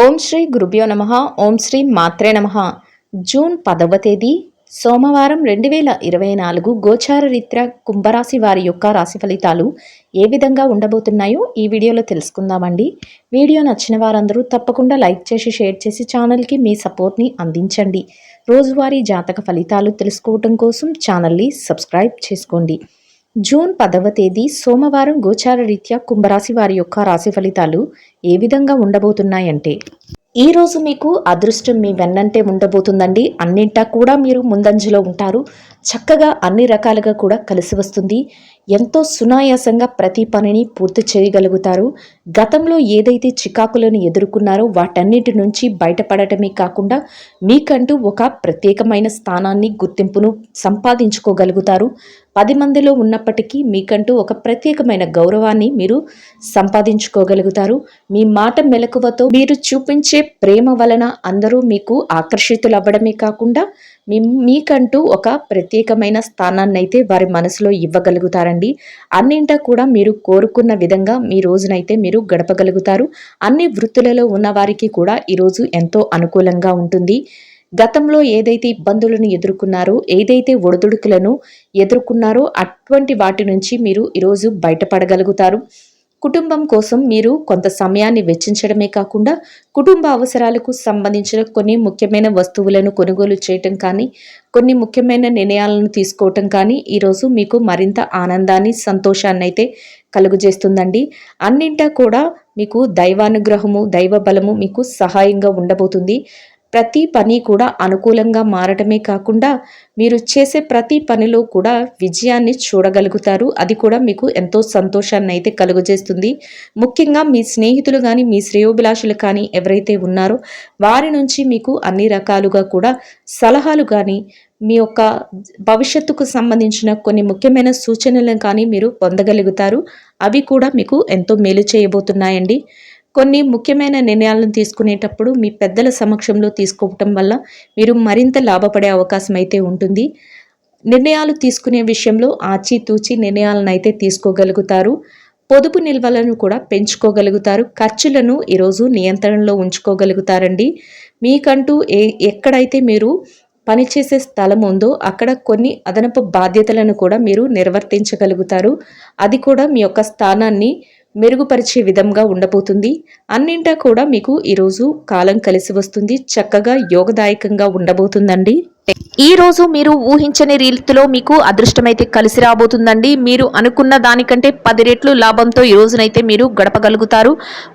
ఓం శ్రీ గురుభ్యో నమః. ఓం శ్రీ మాత్రే నమః. జూన్ 10వ తేదీ సోమవారం 2024 గోచార రీత్యా కుంభరాశి వారి యొక్క రాశి ఫలితాలు ఏ విధంగా ఉండబోతున్నాయో ఈ వీడియోలో తెలుసుకుందామండి. వీడియో నచ్చిన వారందరూ తప్పకుండా లైక్ చేసి షేర్ చేసి ఛానల్కి మీ సపోర్ట్ని అందించండి. రోజువారీ జాతక ఫలితాలు తెలుసుకోవటం కోసం ఛానల్ని సబ్స్క్రైబ్ చేసుకోండి. జూన్ 10వ తేదీ సోమవారం గోచార రీత్యా కుంభరాశి వారి యొక్క రాశి ఫలితాలు ఏ విధంగా ఉండబోతున్నాయంటే, ఈ రోజు మీకు అదృష్టం మీ వెన్నంటే ఉండబోతుందండి. అన్నింటా కూడా మీరు ముందంజలో ఉంటారు. చక్కగా అన్ని రకాలుగా కూడా కలిసి వస్తుంది. ఎంతో సునాయాసంగా ప్రతి పనిని పూర్తి చేయగలుగుతారు. గతంలో ఏదైతే చికాకులను ఎదుర్కొన్నారో వాటన్నిటి నుంచి బయటపడటమే కాకుండా మీకంటూ ఒక ప్రత్యేకమైన స్థానాన్ని గుర్తింపును సంపాదించుకోగలుగుతారు. 10 మందిలో ఉన్నప్పటికీ మీకంటూ ఒక ప్రత్యేకమైన గౌరవాన్ని మీరు సంపాదించుకోగలుగుతారు. మీ మాట మెలకువతో మీరు చూపించే ప్రేమ వలన అందరూ మీకు ఆకర్షితులవ్వడమే కాకుండా మీకంటూ ఒక ప్రత్యేకమైన స్థానాన్ని అయితే వారి మనసులో ఇవ్వగలుగుతారండి. అన్నింటా కూడా మీరు కోరుకున్న విధంగా మీ రోజునైతే మీరు గడపగలుగుతారు. అన్ని వృత్తులలో ఉన్న వారికి కూడా ఈరోజు ఎంతో అనుకూలంగా ఉంటుంది. గతంలో ఏదైతే ఇబ్బందులను ఎదుర్కొన్నారో, ఏదైతే ఒడిదుడుకులను ఎదుర్కొన్నారో అటువంటి వాటి నుంచి మీరు ఈరోజు బయటపడగలుగుతారు. కుటుంబం కోసం మీరు కొంత సమయాన్ని వెచ్చించడమే కాకుండా కుటుంబ అవసరాలకు సంబంధించిన కొన్ని ముఖ్యమైన వస్తువులను కొనుగోలు చేయటం కానీ, కొన్ని ముఖ్యమైన నిర్ణయాలను తీసుకోవటం కానీ ఈరోజు మీకు మరింత ఆనందాన్ని, సంతోషాన్ని అయితే కలుగజేస్తుందండి. అన్నింటా కూడా మీకు దైవానుగ్రహము, దైవ బలము మీకు సహాయంగా ఉండబోతుంది. ప్రతి పని కూడా అనుకూలంగా మారటమే కాకుండా మీరు చేసే ప్రతి పనిలో కూడా విజయాన్ని చూడగలుగుతారు. అది కూడా మీకు ఎంతో సంతోషాన్ని అయితే కలుగజేస్తుంది. ముఖ్యంగా మీ స్నేహితులు కానీ, మీ శ్రేయోభిలాషులు కానీ ఎవరైతే ఉన్నారో వారి నుంచి మీకు అన్ని రకాలుగా కూడా సలహాలు కానీ, మీ యొక్క భవిష్యత్తుకు సంబంధించిన కొన్ని ముఖ్యమైన సూచనలను కానీ మీరు పొందగలుగుతారు. అవి కూడా మీకు ఎంతో మేలు చేయబోతున్నాయండి. కొన్ని ముఖ్యమైన నిర్ణయాలను తీసుకునేటప్పుడు మీ పెద్దల సమక్షంలో తీసుకోవటం వల్ల మీరు మరింత లాభపడే అవకాశం అయితే ఉంటుంది. నిర్ణయాలు తీసుకునే విషయంలో ఆచితూచి నిర్ణయాలను అయితే తీసుకోగలుగుతారు. పొదుపు నిల్వలను కూడా పెంచుకోగలుగుతారు. ఖర్చులను ఈరోజు నియంత్రణలో ఉంచుకోగలుగుతారండి. మీకంటూ ఎక్కడైతే మీరు పనిచేసే స్థలం ఉందో అక్కడ కొన్ని అదనపు బాధ్యతలను కూడా మీరు నిర్వర్తించగలుగుతారు. అది కూడా మీ యొక్క స్థానాన్ని మెరుగుపరిచే విధంగా ఉండబోతుంది. అన్నింటా కూడా మీకు ఈరోజు కాలం కలిసి వస్తుంది. చక్కగా యోగదాయకంగా ఉండబోతుందండి. ఈ రోజు మీరు ఊహించని రీతిలో మీకు అదృష్టమైతే కలిసి రాబోతుందండి. మీరు అనుకున్న దానికంటే 10 రెట్లు లాభంతో ఈ రోజునైతే మీరు గడపగలుగుతారు.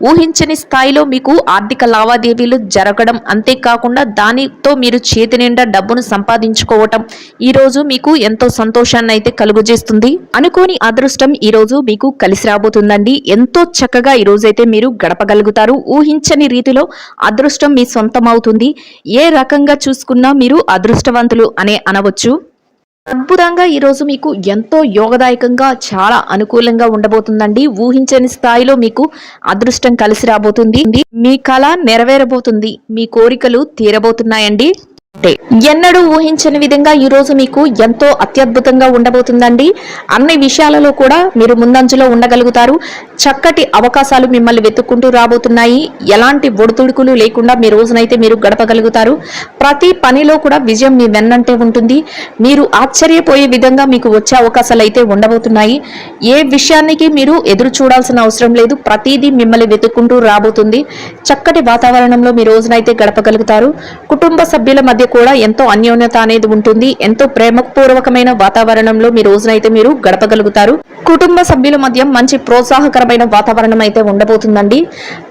ఊహించని స్థాయిలో మీకు ఆర్థిక లావాదేవీలు జరగడం, అంతేకాకుండా దానితో మీరు చేతి నిండా డబ్బును సంపాదించుకోవటం ఈ రోజు మీకు ఎంతో సంతోషాన్ని అయితే కలుగజేస్తుంది. అనుకోని అదృష్టం ఈ రోజు మీకు కలిసి రాబోతుందండి. ఎంతో చక్కగా ఈ రోజైతే మీరు గడపగలుగుతారు. ఊహించని రీతిలో అదృష్టం మీ సొంతం అవుతుంది. ఏ రకంగా చూసుకున్నా మీరు అదృష్టవంతులు అనే అనవచ్చు. అద్భుతంగా ఈరోజు మీకు ఎంతో యోగదాయకంగా, చాలా అనుకూలంగా ఉండబోతుందండి. ఊహించని స్థాయిలో మీకు అదృష్టం కలిసి రాబోతుంది. మీ కళ నెరవేరబోతుంది. మీ కోరికలు తీరబోతున్నాయండి. ఎన్నడూ ఊహించని విధంగా ఈ రోజు మీకు ఎంతో అత్యద్భుతంగా ఉండబోతుందండి. అన్ని విషయాలలో కూడా మీరు ముందంజలో ఉండగలుగుతారు. చక్కటి అవకాశాలు మిమ్మల్ని వెతుక్కుంటూ రాబోతున్నాయి. ఎలాంటి ఒడిదుడుకులు లేకుండా మీ రోజునైతే మీరు గడపగలుగుతారు. ప్రతి పనిలో కూడా విజయం మీ వెన్నంటే ఉంటుంది. మీరు ఆశ్చర్యపోయే విధంగా మీకు వచ్చే అవకాశాలు అయితే ఉండబోతున్నాయి. ఏ విషయానికి మీరు ఎదురు చూడాల్సిన అవసరం లేదు. ప్రతిదీ మిమ్మల్ని వెతుక్కుంటూ రాబోతుంది. చక్కటి వాతావరణంలో మీ రోజునైతే గడపగలుగుతారు. కుటుంబ సభ్యుల మధ్య కూడా ఎంతో అన్యోన్యత అనేది ఉంటుంది. ఎంతో ప్రేమపూర్వకమైన వాతావరణంలో మీ రోజునైతే మీరు గడపగలుగుతారు. కుటుంబ సభ్యుల మధ్య మంచి ప్రోత్సాహకరమైన వాతావరణం అయితే ఉండబోతుందండి.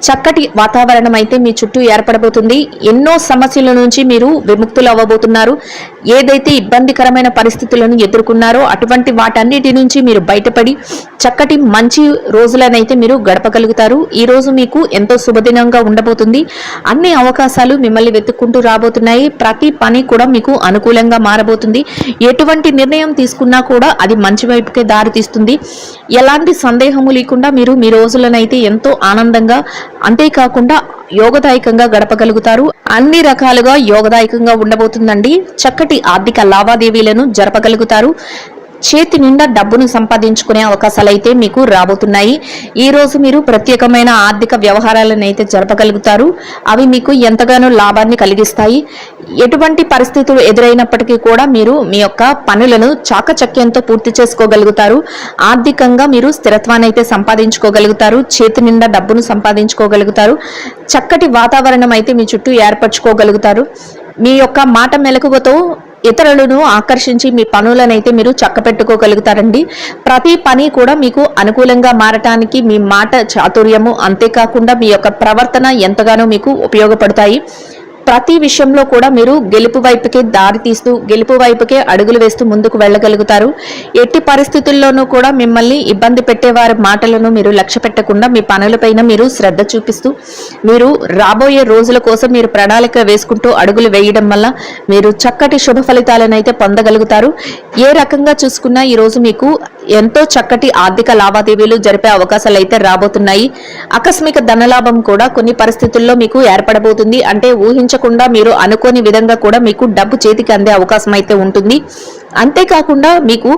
చక్కటి వాతావరణం అయితే మీ చుట్టూ ఏర్పడబోతుంది. ఎన్నో సమస్యల నుంచి మీరు విముక్తులు అవ్వబోతున్నారు. ఏదైతే ఇబ్బందికరమైన పరిస్థితులను ఎదుర్కొన్నారో అటువంటి వాటన్నిటి నుంచి మీరు బయటపడి చక్కటి మంచి రోజులనైతే మీరు గడపగలుగుతారు. ఈ రోజు మీకు ఎంతో శుభదినంగా ఉండబోతుంది. అన్ని అవకాశాలు మిమ్మల్ని వెతుక్కుంటూ రాబోతున్నాయి. ప్రతి పని కూడా మీకు అనుకూలంగా మారబోతుంది. ఎటువంటి నిర్ణయం తీసుకున్నా కూడా అది మంచి వైపుకే దారి తీస్తుంది. ఎలాంటి సందేహము లేకుండా మీరు మీ రోజులనైతే ఎంతో ఆనందంగా, అంతేకాకుండా యోగదాయకంగా గడపగలుగుతారు. అన్ని రకాలుగా యోగదాయకంగా ఉండబోతుందండి. చక్కటి ఆర్థిక లావాదేవీలను జరపగలుగుతారు. చేతి నిండా డబ్బును సంపాదించుకునే అవకాశాలు అయితే మీకు రాబోతున్నాయి. ఈ రోజు మీరు ప్రత్యేకమైన ఆర్థిక వ్యవహారాలను అయితే జరపగలుగుతారు. అవి మీకు ఎంతగానో లాభాన్ని కలిగిస్తాయి. ఎటువంటి పరిస్థితులు ఎదురైనప్పటికీ కూడా మీరు మీ యొక్క పనులను చాకచక్యంతో పూర్తి చేసుకోగలుగుతారు. ఆర్థికంగా మీరు స్థిరత్వాన్ని అయితే సంపాదించుకోగలుగుతారు. చేతి నిండా డబ్బును సంపాదించుకోగలుగుతారు. చక్కటి వాతావరణం అయితే మీ చుట్టూ ఏర్పరచుకోగలుగుతారు. మీ యొక్క మాట మెలకువతో ఇతరులను ఆకర్షించి మీ పనులనైతే మీరు చక్కపెట్టుకోగలుగుతారండి. ప్రతి పని కూడా మీకు అనుకూలంగా మారటానికి మీ మాట చాతుర్యము, అంతేకాకుండా మీ యొక్క ప్రవర్తన ఎంతగానో మీకు ఉపయోగపడతాయి. ప్రతి విషయంలో కూడా మీరు గెలుపు వైపుకే దారి తీస్తూ గెలుపు వైపుకే అడుగులు వేస్తూ ముందుకు వెళ్ళగలుగుతారు. ఎట్టి పరిస్థితుల్లోనూ కూడా మిమ్మల్ని ఇబ్బంది పెట్టే వారి మాటలను మీరు లక్ష్య పెట్టకుండా మీ పనులపైన మీరు శ్రద్ధ చూపిస్తూ మీరు రాబోయే రోజుల కోసం మీరు ప్రణాళిక వేసుకుంటూ అడుగులు వేయడం వల్ల మీరు చక్కటి శుభ ఫలితాలను అయితే పొందగలుగుతారు. ఏ రకంగా చూసుకున్నా ఈరోజు మీకు ఎంతో చక్కటి ఆర్థిక లావాదేవీలు జరిపే అవకాశాలు అయితే రాబోతున్నాయి. ఆకస్మిక ధనలాభం కూడా కొన్ని పరిస్థితుల్లో మీకు ఏర్పడబోతుంది. అంటే ఊహించకుండా మీరు అనుకోని విధంగా కూడా మీకు డబ్బు చేతికి అందే అవకాశం అయితే ఉంటుంది. అంతేకాకుండా మీకు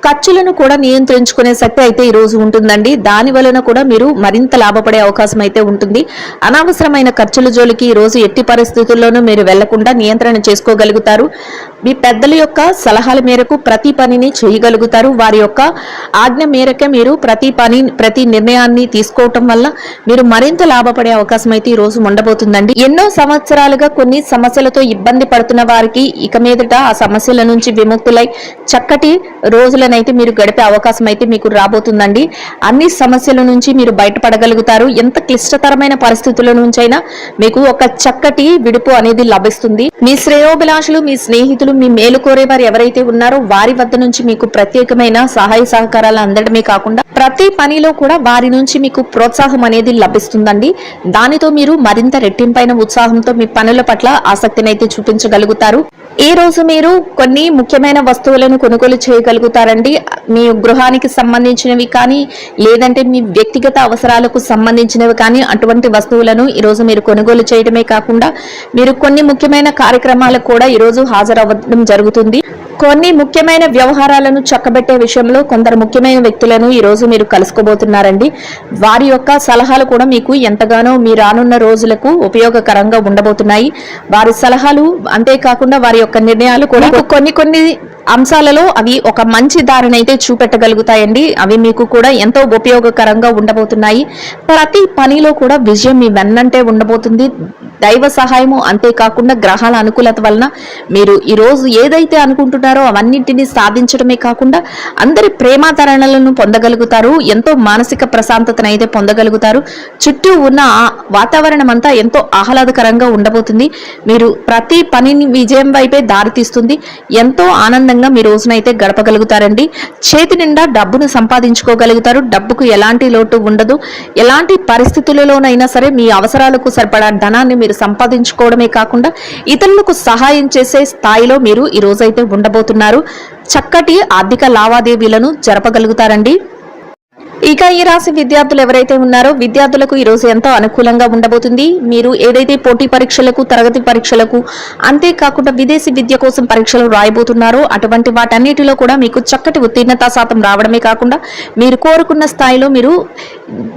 ఖర్చులను కూడా నియంత్రించుకునే శక్తి అయితే ఈ రోజు ఉంటుందండి. దాని వలన కూడా మీరు మరింత లాభపడే అవకాశం అయితే ఉంటుంది. అనవసరమైన ఖర్చుల జోలికి ఈ రోజు ఎట్టి పరిస్థితుల్లోనూ మీరు వెళ్లకుండా నియంత్రణ చేసుకోగలుగుతారు. మీ పెద్దల యొక్క సలహాల మేరకు ప్రతి పనిని చేయగలుగుతారు. వారి యొక్క ఆజ్ఞ మేరకే మీరు ప్రతి నిర్ణయాన్ని తీసుకోవటం వల్ల మీరు మరింత లాభపడే అవకాశం అయితే ఈ రోజు ఉండబోతుందండి. ఎన్నో సంవత్సరాలుగా కొన్ని సమస్యలతో ఇబ్బంది పడుతున్న వారికి ఇక మీదట ఆ సమస్యల నుంచి విముక్తులై చక్కటి రోజులనైతే మీరు గడిపే అవకాశం అయితే మీకు రాబోతుందండి. అన్ని సమస్యల నుంచి మీరు బయటపడగలుగుతారు. ఎంత క్లిష్టతరమైన పరిస్థితుల నుంచైనా మీకు ఒక చక్కటి విడుపు అనేది లభిస్తుంది. మీ శ్రేయోభిలాషులు, మీ స్నేహితులు, మీ మేలు కోరేవారు ఎవరైతే ఉన్నారో వారి వద్ద నుంచి మీకు ప్రత్యేకమైన సహాయ సహకారాలు అందడమే కాకుండా ప్రతి పనిలో కూడా వారి నుంచి మీకు ప్రోత్సాహం అనేది లభిస్తుందండి. దానితో మీరు మరింత రెట్టింపైన ఉత్సాహంతో మీ పనుల పట్ల ఆసక్తిని అయితే చూపించగలుగుతారు. ఈ రోజు మీరు కొన్ని ముఖ్యమైన వస్తువులను కొనుగోలు చేయగలుగుతారండి. మీ గృహానికి సంబంధించినవి కానీ లేదంటే మీ వ్యక్తిగత అవసరాలకు సంబంధించినవి కానీ అటువంటి వస్తువులను ఈరోజు మీరు కొనుగోలు చేయడమే కాకుండా మీరు కొన్ని ముఖ్యమైన కార్యక్రమాలకు కూడా ఈరోజు హాజరవ్వడం జరుగుతుంది. కొన్ని ముఖ్యమైన వ్యవహారాలను చక్కబెట్టే విషయంలో కొందరు ముఖ్యమైన వ్యక్తులను ఈ రోజు మీరు కలుసుకోబోతున్నారండి. వారి యొక్క సలహాలు కూడా మీకు ఎంతగానో మీ రానున్న రోజులకు ఉపయోగకరంగా ఉండబోతున్నాయి. వారి సలహాలు అంతేకాకుండా వారి యొక్క నిర్ణయాలు కూడా కొన్ని అంశాలలో అవి ఒక మంచి దారిని అయితే చూపెట్టగలుగుతాయండి. అవి మీకు కూడా ఎంతో ఉపయోగకరంగా ఉండబోతున్నాయి. ప్రతి పనిలో కూడా విజయం మీ వెన్నంటే ఉండబోతుంది. దైవ సహాయము అంతేకాకుండా గ్రహాల అనుకూలత వలన మీరు ఈ రోజు ఏదైతే అనుకుంటున్నారో అవన్నింటినీ సాధించడమే కాకుండా అందరి ప్రేమాదరణలను పొందగలుగుతారు. ఎంతో మానసిక ప్రశాంతతను అయితే పొందగలుగుతారు. చుట్టూ ఉన్న వాతావరణం అంతా ఎంతో ఆహ్లాదకరంగా ఉండబోతుంది. మీరు ప్రతి పనిని విజయం వైపే దారితీస్తుంది. ఎంతో ఆనందంగా మీ రోజునైతే గడపగలుగుతారండి. చేతి నిండా డబ్బును సంపాదించుకోగలుగుతారు. డబ్బుకు ఎలాంటి లోటు ఉండదు. ఎలాంటి పరిస్థితులలోనైనా సరే మీ అవసరాలకు సరిపడా ధనాన్ని మీరు సంపాదించుకోవడమే కాకుండా ఇతరులకు సహాయం చేసే స్థాయిలో మీరు ఈ రోజైతే ఉండబోతున్నారు. చక్కటి ఆర్థిక లావాదేవీలను జరపగలుగుతారండి. ఇక ఈ రాశి విద్యార్థులు ఎవరైతే ఉన్నారో విద్యార్థులకు ఈ రోజు ఎంతో అనుకూలంగా ఉండబోతుంది. మీరు ఏదైతే పోటీ పరీక్షలకు, తరగతి పరీక్షలకు, అంతేకాకుండా విదేశీ విద్య కోసం పరీక్షలు రాయబోతున్నారో అటువంటి వాటన్నిటిలో కూడా మీకు చక్కటి ఉత్తీర్ణతా శాతం రావడమే కాకుండా మీరు కోరుకున్న స్థాయిలో మీరు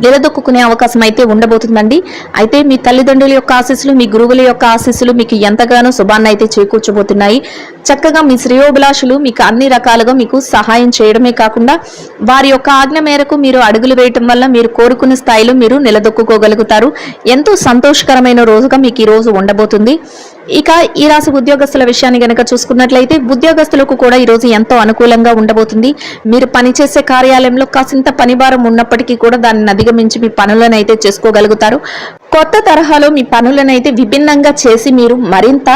నిలదొక్కునే అవకాశం అయితే ఉండబోతుందండి. అయితే మీ తల్లిదండ్రుల యొక్క ఆశీస్సులు, మీ గురువుల యొక్క ఆశీస్సులు మీకు ఎంతగానో శుభాన్ని అయితే చేకూర్చబోతున్నాయి. చక్కగా మీ శ్రేయోభిలాషులు మీకు అన్ని రకాలుగా మీకు సహాయం చేయడమే కాకుండా వారి యొక్క ఆజ్ఞ మేరకు మీరు అడుగులు వేయటం వల్ల మీరు కోరుకున్న స్థాయిలో మీరు నిలదొక్కుకోగలుగుతారు. ఎంతో సంతోషకరమైన రోజుగా మీకు ఈ రోజు ఉండబోతుంది. ఇక ఈ రాశి ఉద్యోగస్తుల విషయాన్ని గనక చూసుకున్నట్లయితే ఉద్యోగస్తులకు కూడా ఈ రోజు ఎంతో అనుకూలంగా ఉండబోతుంది. మీరు పనిచేసే కార్యాలయంలో కాసింత పనిభారం ఉన్నప్పటికీ కూడా దాన్ని అధిగమించి మీ పనులను అయితే చేసుకోగలుగుతారు. కొత్త తరహాలో మీ పనులను అయితే విభిన్నంగా చేసి మీరు మరింత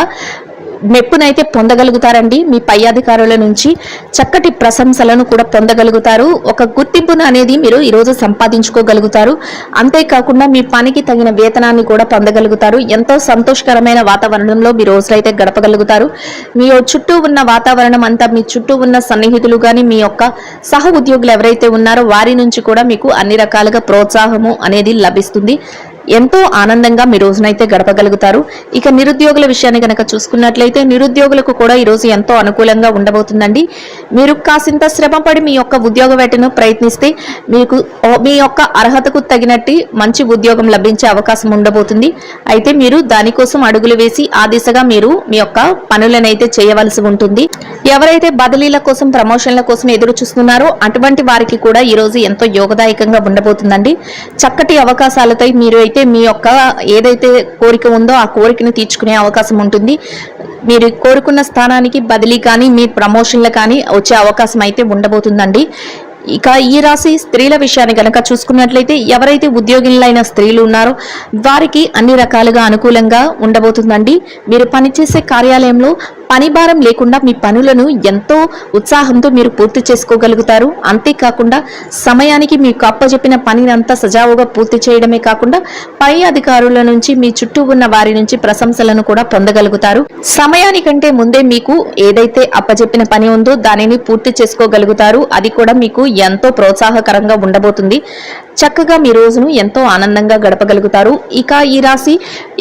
మెప్పునైతే పొందగలుగుతారండి. మీ పై అధికారుల నుంచి చక్కటి ప్రశంసలను కూడా పొందగలుగుతారు. ఒక గుర్తింపును అనేది మీరు ఈరోజు సంపాదించుకోగలుగుతారు. అంతేకాకుండా మీ పనికి తగిన వేతనాన్ని కూడా పొందగలుగుతారు. ఎంతో సంతోషకరమైన వాతావరణంలో మీ రోజులైతే గడపగలుగుతారు. మీ చుట్టూ ఉన్న వాతావరణం అంతా, మీ చుట్టూ ఉన్న సన్నిహితులు కానీ, మీ యొక్క సహ ఉద్యోగులు ఎవరైతే ఉన్నారో వారి నుంచి కూడా మీకు అన్ని రకాలుగా ప్రోత్సాహము అనేది లభిస్తుంది. ఎంతో ఆనందంగా మీ రోజునైతే గడపగలుగుతారు. ఇక నిరుద్యోగుల విషయాన్ని కనుక చూసుకున్నట్లయితే నిరుద్యోగులకు కూడా ఈరోజు ఎంతో అనుకూలంగా ఉండబోతుందండి. మీరు కాసింత శ్రమపడి మీ యొక్క ఉద్యోగ వేటను ప్రయత్నిస్తే మీకు మీ యొక్క అర్హతకు తగినట్టు మంచి ఉద్యోగం లభించే అవకాశం ఉండబోతుంది. అయితే మీరు దానికోసం అడుగులు వేసి ఆ దిశగా మీరు మీ యొక్క పనులనైతే చేయవలసి ఉంటుంది. ఎవరైతే బదిలీల కోసం ప్రమోషన్ల కోసం ఎదురు చూస్తున్నారో అటువంటి వారికి కూడా ఈ రోజు ఎంతో యోగదాయకంగా ఉండబోతుందండి. చక్కటి అవకాశాలతో మీరు అయితే మీ యొక్క ఏదైతే కోరిక ఉందో ఆ కోరికను తీర్చుకునే అవకాశం ఉంటుంది. మీరు కోరుకున్న స్థానానికి బదిలీ కానీ మీ ప్రమోషన్లు కానీ వచ్చే అవకాశం అయితే ఉండబోతుందండి. ఇక ఈ రాశి స్త్రీల విషయాన్ని కనుక చూసుకున్నట్లయితే ఎవరైతే ఉద్యోగులైన స్త్రీలు ఉన్నారో వారికి అన్ని రకాలుగా అనుకూలంగా ఉండబోతుందండి. మీరు పనిచేసే కార్యాలయంలో పని భారం లేకుండా మీ పనులను ఎంతో ఉత్సాహంతో మీరు పూర్తి చేసుకోగలుగుతారు. అంతేకాకుండా సమయానికి మీకు అప్పచెప్పిన పనిని అంతా సజావుగా పూర్తి చేయడమే కాకుండా పై అధికారుల నుంచి మీ చుట్టూ ఉన్న వారి నుంచి ప్రశంసలను కూడా పొందగలుగుతారు. సమయానికంటే ముందే మీకు ఏదైతే అప్పచెప్పిన పని ఉందో దానిని పూర్తి చేసుకోగలుగుతారు. అది కూడా మీకు ఎంతో ప్రోత్సాహకరంగా ఉండబోతుంది. చక్కగా మీ రోజును ఎంతో ఆనందంగా గడపగలుగుతారు. ఇక ఈ రాశి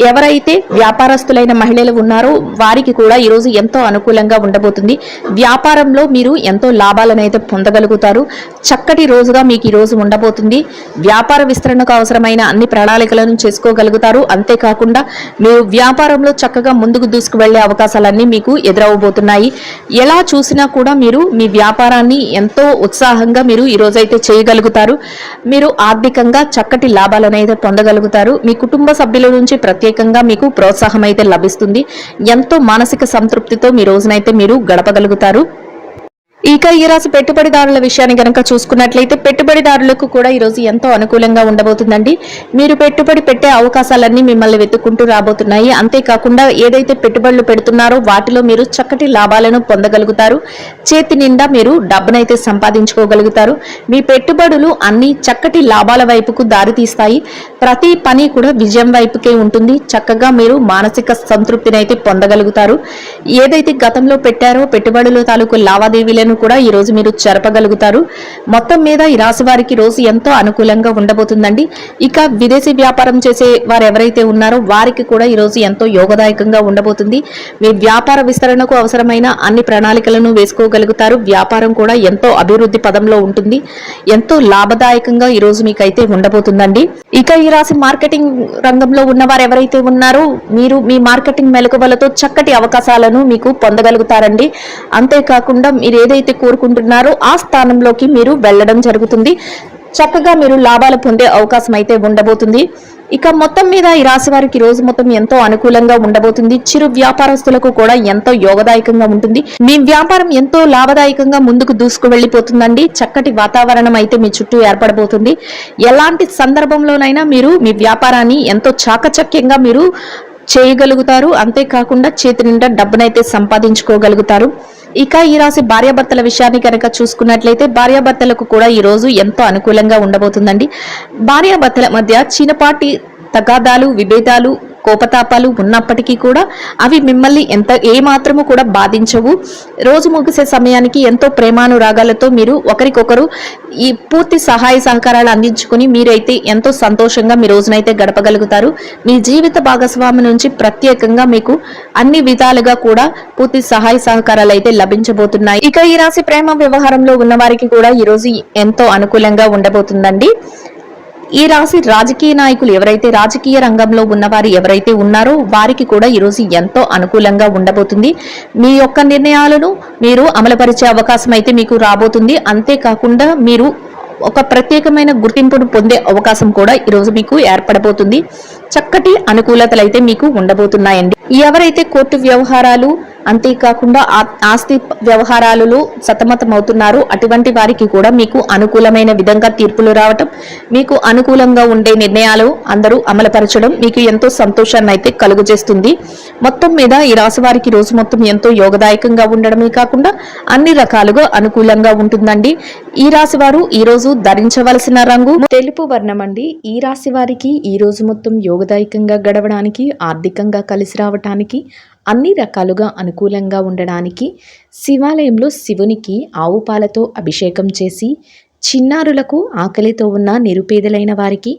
ఎవరైతే వ్యాపారస్తులైన మహిళలు ఉన్నారో వారికి కూడా ఈరోజు ఎంతో అనుకూలంగా ఉండబోతుంది. వ్యాపారంలో మీరు ఎంతో లాభాలను అయితే పొందగలుగుతారు. చక్కటి రోజుగా మీకు ఈ రోజు ఉండబోతుంది. వ్యాపార విస్తరణకు అవసరమైన అన్ని ప్రణాళికలను చేసుకోగలుగుతారు. అంతేకాకుండా మీరు వ్యాపారంలో చక్కగా ముందుకు దూసుకు వెళ్లే అవకాశాలన్నీ మీకు ఎదురవబోతున్నాయి. ఎలా చూసినా కూడా మీరు మీ వ్యాపారాన్ని ఎంతో ఉత్సాహంగా మీరు ఈ రోజైతే చేయగలుగుతారు. మీరు ఆర్థికంగా చక్కటి లాభాలను అయితే పొందగలుగుతారు. మీ కుటుంబ సభ్యుల నుంచి ప్రత్యేకంగా మీకు ప్రోత్సాహం అయితే లభిస్తుంది. ఎంతో మానసిక సంతృప్తితో మీ రోజునైతే మీరు గడపగలుగుతారు. ఇక ఈ రాశి పెట్టుబడిదారుల విషయాన్ని గనక చూసుకున్నట్లయితే పెట్టుబడిదారులకు కూడా ఈరోజు ఎంతో అనుకూలంగా ఉండబోతుందండి. మీరు పెట్టుబడి పెట్టే అవకాశాలన్నీ మిమ్మల్ని వెతుక్కుంటూ రాబోతున్నాయి. అంతేకాకుండా ఏదైతే పెట్టుబడులు పెడుతున్నారో వాటిలో మీరు చక్కటి లాభాలను పొందగలుగుతారు. చేతి నిండా మీరు డబ్బునైతే సంపాదించుకోగలుగుతారు. మీ పెట్టుబడులు అన్ని చక్కటి లాభాల వైపుకు దారితీస్తాయి. ప్రతి పని కూడా విజయం వైపుకే ఉంటుంది. చక్కగా మీరు మానసిక సంతృప్తిని అయితే పొందగలుగుతారు. ఏదైతే గతంలో పెట్టారో పెట్టుబడుల తాలూకు లావాదేవీలను కూడా ఈ రోజు మీరు జరపగలుగుతారు. మొత్తం మీద ఈ రాశి వారికి రోజు ఎంతో అనుకూలంగా ఉండబోతుందండి. ఇక విదేశీ వ్యాపారం చేసే వారు ఎవరైతే ఉన్నారో వారికి కూడా ఈ రోజు ఎంతో యోగదాయకంగా ఉండబోతుంది. మీ వ్యాపార విస్తరణకు అవసరమైన అన్ని ప్రణాళికలను వేసుకోగలుగుతారు. వ్యాపారం కూడా ఎంతో అభివృద్ధి పదంలో ఉంటుంది. ఎంతో లాభదాయకంగా ఈ రోజు మీకైతే ఉండబోతుందండి. ఇక ఈ రాశి మార్కెటింగ్ రంగంలో ఉన్నవారు ఎవరైతే ఉన్నారో మీరు మీ మార్కెటింగ్ మెలకువలతో చక్కటి అవకాశాలను మీకు పొందగలుగుతారండి. అంతేకాకుండా మీరు ఏదైతే కోరుకుంటున్నారో ఆ స్థానంలోకి మీరు వెళ్ళడం జరుగుతుంది. చక్కగా మీరు లాభాలు పొందే అవకాశం అయితే ఉండబోతుంది. ఇక మొత్తం మీద ఈ రాశి వారికి రోజు మొత్తం ఎంతో అనుకూలంగా ఉండబోతుంది. చిరు వ్యాపారస్తులకు కూడా ఎంతో యోగదాయకంగా ఉంటుంది. మీ వ్యాపారం ఎంతో లాభదాయకంగా ముందుకు దూసుకు వెళ్లిపోతుందండి. చక్కటి వాతావరణం అయితే మీ చుట్టూ ఏర్పడబోతుంది. ఎలాంటి సందర్భంలోనైనా మీరు మీ వ్యాపారాన్ని ఎంతో చాకచక్యంగా మీరు చేయగలుగుతారు. అంతేకాకుండా చేతి నిండా డబ్బునైతే సంపాదించుకోగలుగుతారు. ఇక ఈ రాశి భార్యాభర్తల విషయాన్ని కనుక చూసుకున్నట్లయితే భార్యాభర్తలకు కూడా ఈ రోజు ఎంతో అనుకూలంగా ఉండబోతుందండి. భార్యాభర్తల మధ్య చిన్నపాటి తగాదాలు, విభేదాలు, కోపతాపాలు ఉన్నప్పటికీ కూడా అవి మిమ్మల్ని ఏమాత్రము కూడా బాధించవు. రోజు ముగిసే సమయానికి ఎంతో ప్రేమానురాగాలతో మీరు ఒకరికొకరు ఈ పూర్తి సహాయ సహకారాలు అందించుకుని మీరైతే ఎంతో సంతోషంగా మీ రోజునైతే గడపగలుగుతారు. మీ జీవిత భాగస్వామి నుంచి ప్రత్యేకంగా మీకు అన్ని విధాలుగా కూడా పూర్తి సహాయ సహకారాలు అయితే లభించబోతున్నాయి. ఇక ఈ రాశి ప్రేమ వ్యవహారంలో ఉన్న వారికి కూడా ఈ రోజు ఎంతో అనుకూలంగా ఉండబోతుందండి. ఈ రాశి రాజకీయ నాయకులు ఎవరైతే రాజకీయ రంగంలో ఉన్నవారు ఎవరైతే ఉన్నారో వారికి కూడా ఈరోజు ఎంతో అనుకూలంగా ఉండబోతుంది. మీ యొక్క నిర్ణయాలను మీరు అమలుపరిచే అవకాశం అయితే మీకు రాబోతుంది. అంతేకాకుండా మీరు ఒక ప్రత్యేకమైన గుర్తింపును పొందే అవకాశం కూడా ఈరోజు మీకు ఏర్పడబోతుంది. చక్కటి అనుకూలతలు అయితే మీకు ఉండబోతున్నాయండి. ఎవరైతే కోర్టు వ్యవహారాలు అంతేకాకుండా ఆస్తి వ్యవహారాలలో సతమతమవుతున్నారో అటువంటి వారికి కూడా మీకు అనుకూలమైన విధంగా తీర్పులు రావటం, మీకు అనుకూలంగా ఉండే నిర్ణయాలు అందరూ అమలుపరచడం మీకు ఎంతో సంతోషాన్ని అయితే కలుగజేస్తుంది. మొత్తం మీద ఈ రాశి వారికి రోజు మొత్తం ఎంతో యోగదాయకంగా ఉండడమే కాకుండా అన్ని రకాలుగా అనుకూలంగా ఉంటుందండి. ఈ రాశి వారు ఈ రోజు ధరించవలసిన రంగు తెలుపు వర్ణం అండి. ఈ రాశి వారికి ఈ రోజు మొత్తం యోగదాయకంగా గడవడానికి, ఆర్థికంగా కలిసి రావటానికి, అన్ని రకాలుగా అనుకూలంగా ఉండడానికి శివాలయంలో శివునికి ఆవు పాలతో అభిషేకం చేసి చిన్నారులకు, ఆకలితో ఉన్న నిరుపేదలైన వారికి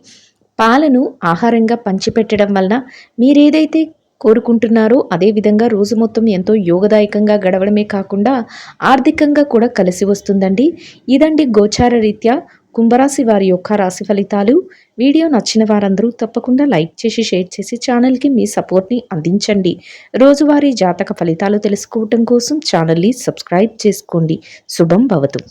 పాలను ఆహారంగా పంచిపెట్టడం వలన మీరేదైతే కోరుకుంటున్నారో అదే విధంగా రోజు మొత్తం ఎంతో యోగదాయకంగా గడవడమే కాకుండా ఆర్థికంగా కూడా కలిసి వస్తుందండి. ఇదండి గోచార రీత్యా కుంభరాశి వారి యొక్క రాశి ఫలితాలు. వీడియో నచ్చిన వారందరూ తప్పకుండా లైక్ చేసి షేర్ చేసి ఛానల్కి మీ సపోర్ట్ని అందించండి. రోజువారీ జాతక ఫలితాలు తెలుసుకోవటం కోసం ఛానల్ని సబ్స్క్రైబ్ చేసుకోండి. శుభం భవతు.